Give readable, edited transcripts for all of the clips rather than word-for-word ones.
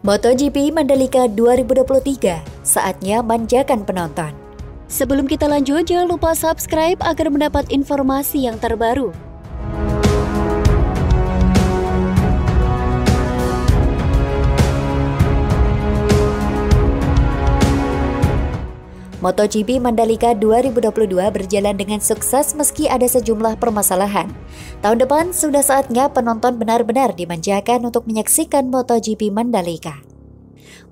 MotoGP Mandalika 2023, saatnya manjakan penonton. Sebelum kita lanjut, jangan lupa subscribe agar mendapat informasi yang terbaru. MotoGP Mandalika 2022 berjalan dengan sukses meski ada sejumlah permasalahan. Tahun depan sudah saatnya penonton benar-benar dimanjakan untuk menyaksikan MotoGP Mandalika.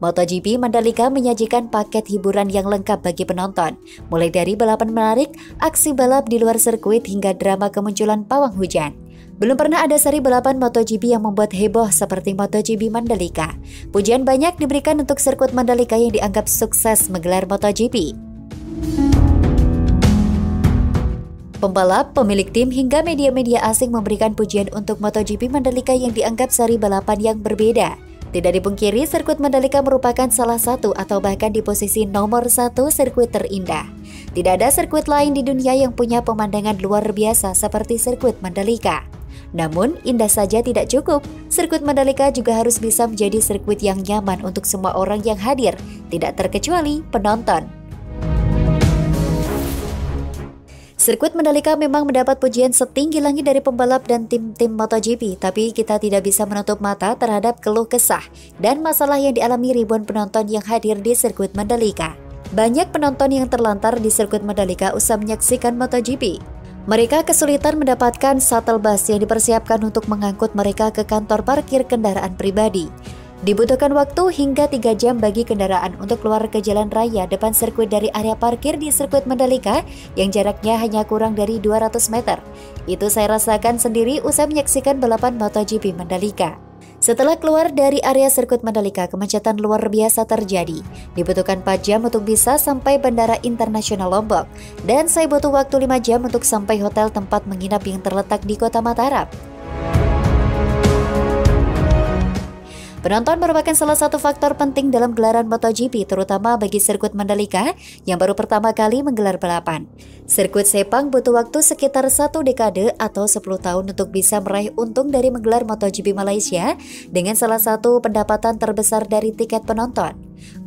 MotoGP Mandalika menyajikan paket hiburan yang lengkap bagi penonton, mulai dari balapan menarik, aksi balap di luar sirkuit hingga drama kemunculan pawang hujan. Belum pernah ada seri balapan MotoGP yang membuat heboh seperti MotoGP Mandalika. Pujian banyak diberikan untuk sirkuit Mandalika yang dianggap sukses menggelar MotoGP. Pembalap, pemilik tim, hingga media-media asing memberikan pujian untuk MotoGP Mandalika yang dianggap seri balapan yang berbeda. Tidak dipungkiri, sirkuit Mandalika merupakan salah satu atau bahkan di posisi nomor 1 sirkuit terindah. Tidak ada sirkuit lain di dunia yang punya pemandangan luar biasa seperti sirkuit Mandalika. Namun, indah saja tidak cukup. Sirkuit Mandalika juga harus bisa menjadi sirkuit yang nyaman untuk semua orang yang hadir, tidak terkecuali penonton. Sirkuit Mandalika memang mendapat pujian setinggi langit dari pembalap dan tim-tim MotoGP, tapi kita tidak bisa menutup mata terhadap keluh kesah dan masalah yang dialami ribuan penonton yang hadir di sirkuit Mandalika. Banyak penonton yang terlantar di sirkuit Mandalika usai menyaksikan MotoGP. Mereka kesulitan mendapatkan shuttle bus yang dipersiapkan untuk mengangkut mereka ke kantor parkir kendaraan pribadi. Dibutuhkan waktu hingga 3 jam bagi kendaraan untuk keluar ke jalan raya depan sirkuit dari area parkir di sirkuit Mandalika yang jaraknya hanya kurang dari 200 meter. Itu saya rasakan sendiri usai menyaksikan balapan MotoGP Mandalika. Setelah keluar dari area sirkuit Mandalika, kemacetan luar biasa terjadi. Dibutuhkan 4 jam untuk bisa sampai Bandara Internasional Lombok. Dan saya butuh waktu 5 jam untuk sampai hotel tempat menginap yang terletak di Kota Mataram. Penonton merupakan salah satu faktor penting dalam gelaran MotoGP, terutama bagi sirkuit Mandalika yang baru pertama kali menggelar balapan. Sirkuit Sepang butuh waktu sekitar 1 dekade atau 10 tahun untuk bisa meraih untung dari menggelar MotoGP Malaysia dengan salah satu pendapatan terbesar dari tiket penonton.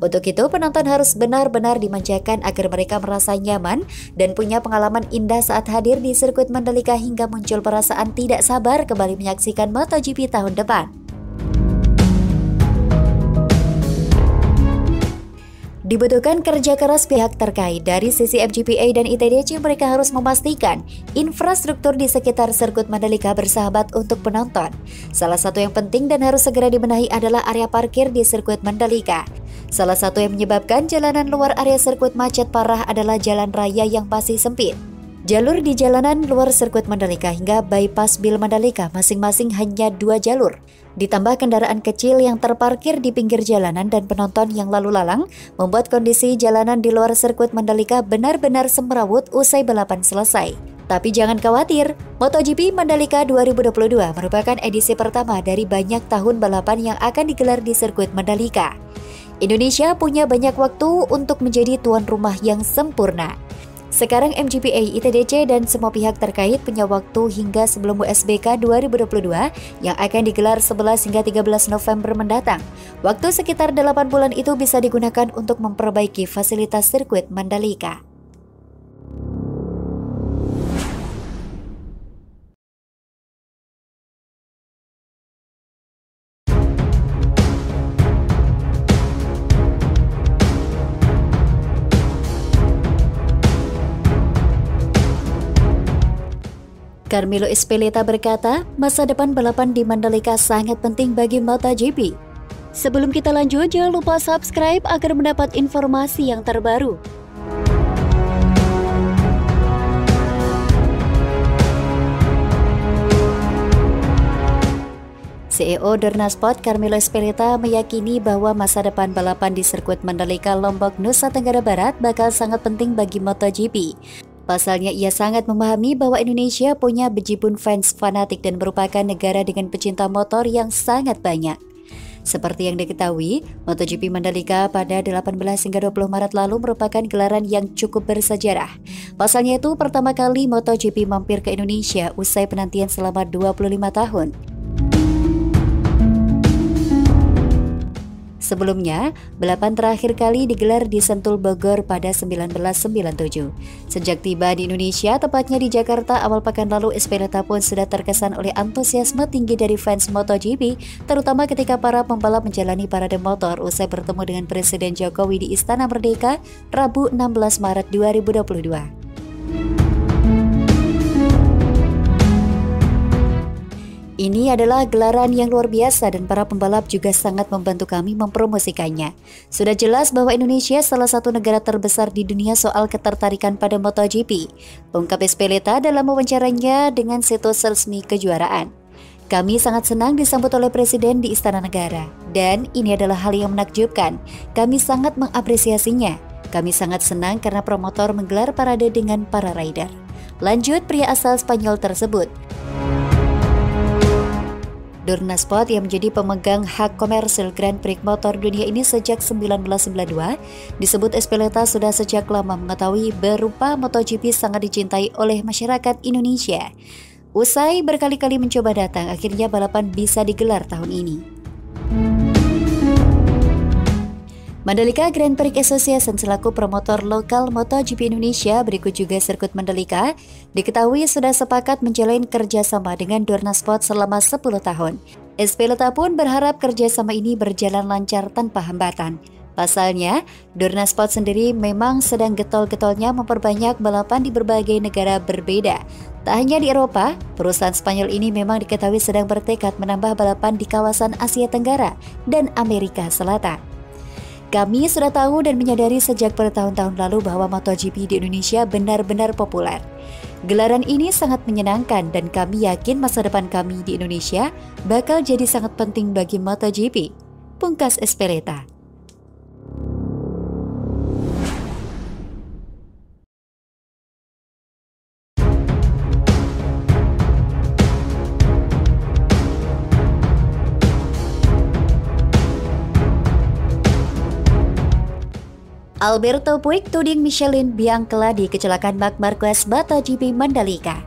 Untuk itu, penonton harus benar-benar dimanjakan agar mereka merasa nyaman dan punya pengalaman indah saat hadir di sirkuit Mandalika hingga muncul perasaan tidak sabar kembali menyaksikan MotoGP tahun depan. Dibutuhkan kerja keras pihak terkait. Dari sisi FGPA dan ITDC, mereka harus memastikan infrastruktur di sekitar sirkuit Mandalika bersahabat untuk penonton. Salah satu yang penting dan harus segera dibenahi adalah area parkir di sirkuit Mandalika. Salah satu yang menyebabkan jalanan luar area sirkuit macet parah adalah jalan raya yang masih sempit. Jalur di jalanan luar sirkuit Mandalika hingga bypass Bil Mandalika masing-masing hanya 2 jalur. Ditambah kendaraan kecil yang terparkir di pinggir jalanan dan penonton yang lalu lalang, membuat kondisi jalanan di luar sirkuit Mandalika benar-benar semrawut usai balapan selesai. Tapi jangan khawatir, MotoGP Mandalika 2022 merupakan edisi pertama dari banyak tahun balapan yang akan digelar di sirkuit Mandalika. Indonesia punya banyak waktu untuk menjadi tuan rumah yang sempurna. Sekarang MGPA, ITDC, dan semua pihak terkait punya waktu hingga sebelum WSBK 2022 yang akan digelar 11 hingga 13 November mendatang. Waktu sekitar 8 bulan itu bisa digunakan untuk memperbaiki fasilitas sirkuit Mandalika. Carmelo Ezpeleta berkata, masa depan balapan di Mandalika sangat penting bagi MotoGP. Sebelum kita lanjut, jangan lupa subscribe agar mendapat informasi yang terbaru. CEO Dorna Sport Carmelo Ezpeleta meyakini bahwa masa depan balapan di sirkuit Mandalika Lombok, Nusa Tenggara Barat bakal sangat penting bagi MotoGP. Pasalnya, ia sangat memahami bahwa Indonesia punya bejibun fans fanatik dan merupakan negara dengan pecinta motor yang sangat banyak. Seperti yang diketahui, MotoGP Mandalika pada 18 hingga 20 Maret lalu merupakan gelaran yang cukup bersejarah. Pasalnya itu, pertama kali MotoGP mampir ke Indonesia usai penantian selama 25 tahun. Sebelumnya, balapan terakhir kali digelar di Sentul Bogor pada 1997. Sejak tiba di Indonesia, tepatnya di Jakarta awal pekan lalu, Espeleta pun sudah terkesan oleh antusiasme tinggi dari fans MotoGP, terutama ketika para pembalap menjalani parade motor usai bertemu dengan Presiden Jokowi di Istana Merdeka, Rabu 16 Maret 2022. Ini adalah gelaran yang luar biasa dan para pembalap juga sangat membantu kami mempromosikannya. Sudah jelas bahwa Indonesia salah satu negara terbesar di dunia soal ketertarikan pada MotoGP, ungkap Espeleta dalam wawancaranya dengan situs resmi kejuaraan. Kami sangat senang disambut oleh Presiden di Istana Negara, dan ini adalah hal yang menakjubkan. Kami sangat mengapresiasinya. Kami sangat senang karena promotor menggelar parade dengan para rider. Lanjut pria asal Spanyol tersebut. Dorna Sport yang menjadi pemegang hak komersil Grand Prix motor dunia ini sejak 1992, disebut Espeleta sudah sejak lama mengetahui berupa MotoGP sangat dicintai oleh masyarakat Indonesia. Usai berkali-kali mencoba datang, akhirnya balapan bisa digelar tahun ini. Mandalika Grand Prix Association selaku promotor lokal MotoGP Indonesia, berikut juga sirkuit Mandalika, diketahui sudah sepakat menjalin kerjasama dengan Dorna Sport selama 10 tahun. Espeleta pun berharap kerjasama ini berjalan lancar tanpa hambatan. Pasalnya, Dorna Sport sendiri memang sedang getol-getolnya memperbanyak balapan di berbagai negara berbeda. Tak hanya di Eropa, perusahaan Spanyol ini memang diketahui sedang bertekad menambah balapan di kawasan Asia Tenggara dan Amerika Selatan. Kami sudah tahu dan menyadari sejak bertahun-tahun lalu bahwa MotoGP di Indonesia benar-benar populer. Gelaran ini sangat menyenangkan dan kami yakin masa depan kami di Indonesia bakal jadi sangat penting bagi MotoGP, pungkas Espeleta. Alberto Puig tuding Michelin Bianchi di kecelakaan Marc Marquez MotoGP Mandalika.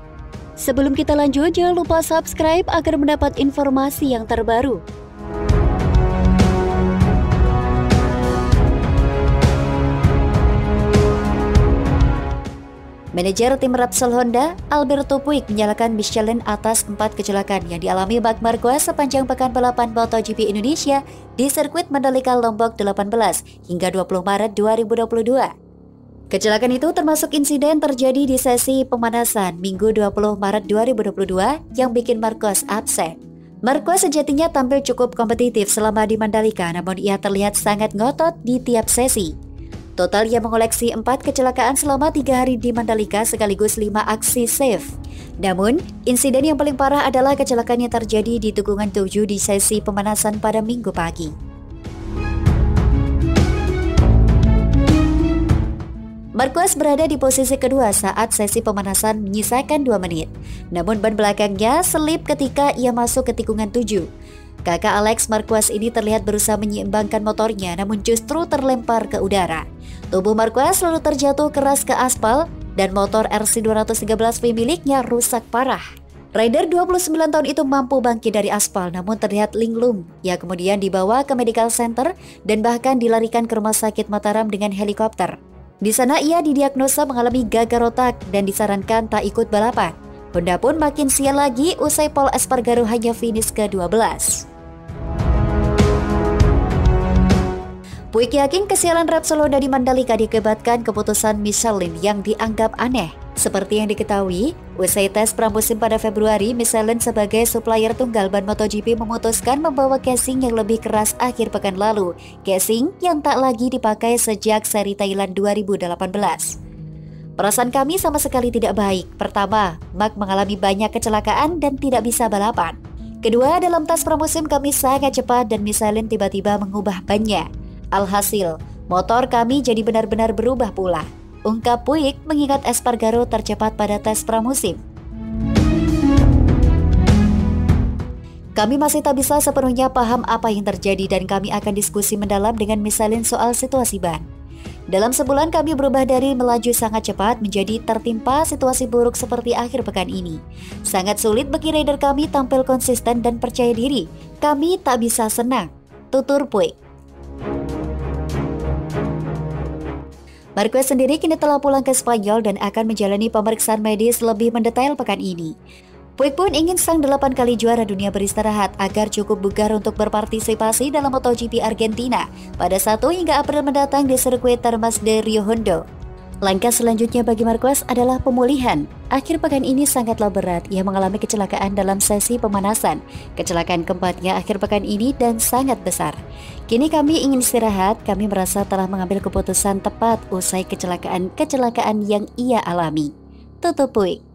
Sebelum kita lanjut, jangan lupa subscribe agar mendapat informasi yang terbaru. Manajer tim Repsol Honda, Alberto Puig, menyalahkan Michelin atas 4 kecelakaan yang dialami Marc Marquez sepanjang pekan balapan MotoGP Indonesia di sirkuit Mandalika Lombok 18 hingga 20 Maret 2022. Kecelakaan itu termasuk insiden terjadi di sesi pemanasan Minggu 20 Maret 2022 yang bikin Marquez absen. Marquez sejatinya tampil cukup kompetitif selama di Mandalika, namun ia terlihat sangat ngotot di tiap sesi. Total ia mengoleksi 4 kecelakaan selama 3 hari di Mandalika sekaligus 5 aksi save. Namun, insiden yang paling parah adalah kecelakaan yang terjadi di tikungan 7 di sesi pemanasan pada Minggu pagi. Marquez berada di posisi kedua saat sesi pemanasan menyisakan 2 menit. Namun ban belakangnya selip ketika ia masuk ke tikungan 7. Kakak Alex Marquez ini terlihat berusaha menyeimbangkan motornya namun justru terlempar ke udara. Tubuh Marquez lalu terjatuh keras ke aspal dan motor RC213V miliknya rusak parah. Rider 29 tahun itu mampu bangkit dari aspal namun terlihat linglung. Ia kemudian dibawa ke medical center dan bahkan dilarikan ke rumah sakit Mataram dengan helikopter. Di sana ia didiagnosa mengalami gagal otak dan disarankan tak ikut balapan. Honda pun makin sial lagi usai Pol Espargaro hanya finish ke-12. Puig yakin kesialan Repsol Honda di Mandalika diakibatkan keputusan Michelin yang dianggap aneh. Seperti yang diketahui, usai tes pramusim pada Februari, Michelin sebagai supplier tunggal ban MotoGP memutuskan membawa casing yang lebih keras akhir pekan lalu. Casing yang tak lagi dipakai sejak seri Thailand 2018. Perasaan kami sama sekali tidak baik. Pertama, Marc mengalami banyak kecelakaan dan tidak bisa balapan. Kedua, dalam tes pramusim kami sangat cepat dan Michelin tiba-tiba mengubah bannya. Alhasil, motor kami jadi benar-benar berubah pula, ungkap Puig mengingat Espargaro tercepat pada tes pramusim. Kami masih tak bisa sepenuhnya paham apa yang terjadi dan kami akan diskusi mendalam dengan Michelin soal situasi ban. Dalam sebulan kami berubah dari melaju sangat cepat menjadi tertimpa situasi buruk seperti akhir pekan ini. Sangat sulit bagi rider kami tampil konsisten dan percaya diri. Kami tak bisa senang, tutur Puig. Marquez sendiri kini telah pulang ke Spanyol dan akan menjalani pemeriksaan medis lebih mendetail pekan ini. Puig pun ingin sang 8 kali juara dunia beristirahat agar cukup bugar untuk berpartisipasi dalam MotoGP Argentina pada 1 hingga April mendatang di sirkuit Termas de Rio Hondo. Langkah selanjutnya bagi Marquez adalah pemulihan. Akhir pekan ini sangatlah berat, ia mengalami kecelakaan dalam sesi pemanasan. Kecelakaan keempatnya akhir pekan ini dan sangat besar. Kini kami ingin istirahat, kami merasa telah mengambil keputusan tepat usai kecelakaan yang ia alami. Tutup Puig.